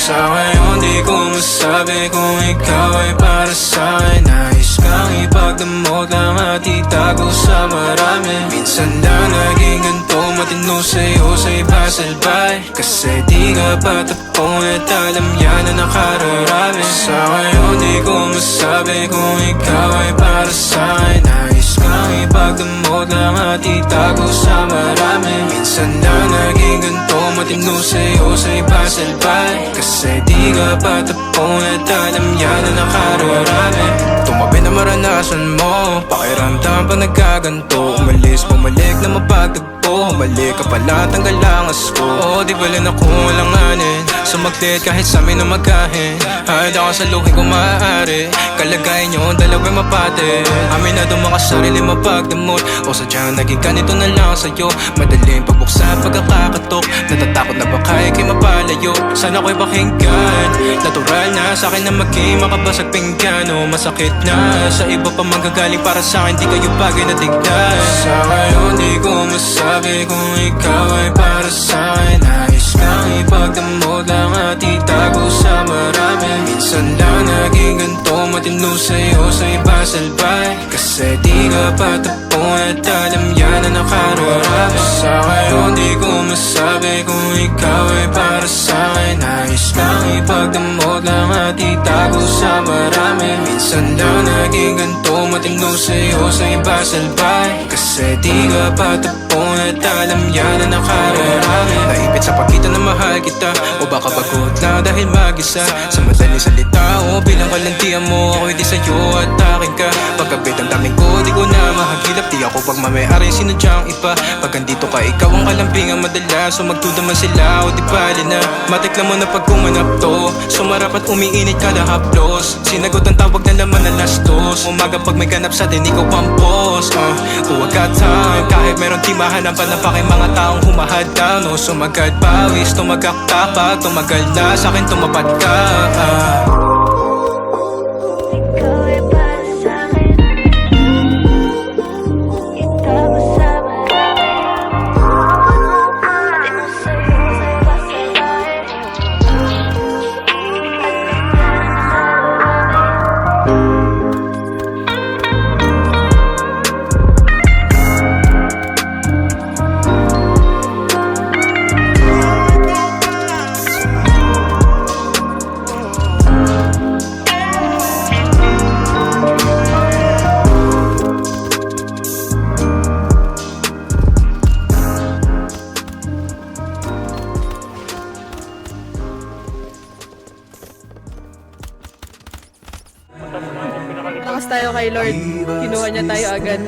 Sa ngayon di ko masabi kung ikaw ay para sa'kin. Nais kang ipagdamot lang at itago sa marami. Minsan lang naging ganito, matino sa'yo sa iba salbay. Kasi di ka patapon at alam yan na nakararami. Sa ngayon di ko masabi kung ikaw ay para sa'kin. Nais kang ipagdamot lang at itago sa marami. Minsan lang naging ganito, matino sa'yo sa iba salbay. Kasi di ka patapon at alam yan na nakararami. Tumabi na maranasan mo, pakiramdam pa nagkaganto. Umalis, bumalik na mapagtagpo. Humalik ka pala, tanggal ang asko. Di bala na kung walanganin. Sumaglit kahit sa amin na magkahin. Handa ka sa luhin kung maaari. Kalagayan nyo, dalawa'y mapate. Amin na dumang sarili mapagdamot. O sadyang naging ganito na lang sa'yo. Madaling pagbuksan, pagkakakatok. Natatakot na baka ikay mapalayo. Sana ko'y pakinggan. Natural na sa'kin na maging makabasag pinggan. O masakit na sa iba pa manggagaling para sa'kin. Di kayo bagay na tignan. Sa ngayon di ko masabi kung ikaw ay para sa'kin. Nais kang ipagdamot lang at itago sa marami. Minsan lang naging ganito, matino sa'yo sa iba salbay. Kasi di ka patapon at alam yan na nakararami. Sa ngayon di ko masabi kung ikaw ay para sa'kin. Nais kang ipagdamot lang at itago sa marami. Minsan lang naging ganito, matino sa'yo sa iba salbay. Kasi di ka patapon at alam yan na nakararami. Naipit sa pagkita na mahal kita, o baka pagod na dahil mag-isa. Sa madaling salita o bilang kalantian mo, ako'y di sa'yo at akin ka. Pagkabit ang daming ko, di ko na mahagilap. Di ako pagmamayari, sinadyang iba. Pag andito ka, ikaw ang kalambingan madalas. So magtudaman sila o di bali na. Matikla mo na pag kumanap to. Sumarap at umiinit kada haplos. Sinagot ang tawag na laman na lastos. Umaga pag may ganap sa din, ikaw ang boss. Huwag ka time, kahit meron di mahanapan na pakay mga taong humahad down. O sumagad pawis, tumagak tapag. Tumagal na sa'kin, tumapat ka. Ikaw ay para sa'kin. Itago sa marami. Matino sa'yo sa iba salbay. Lakas tayo kay Lord. Kinuha niya tayo agad.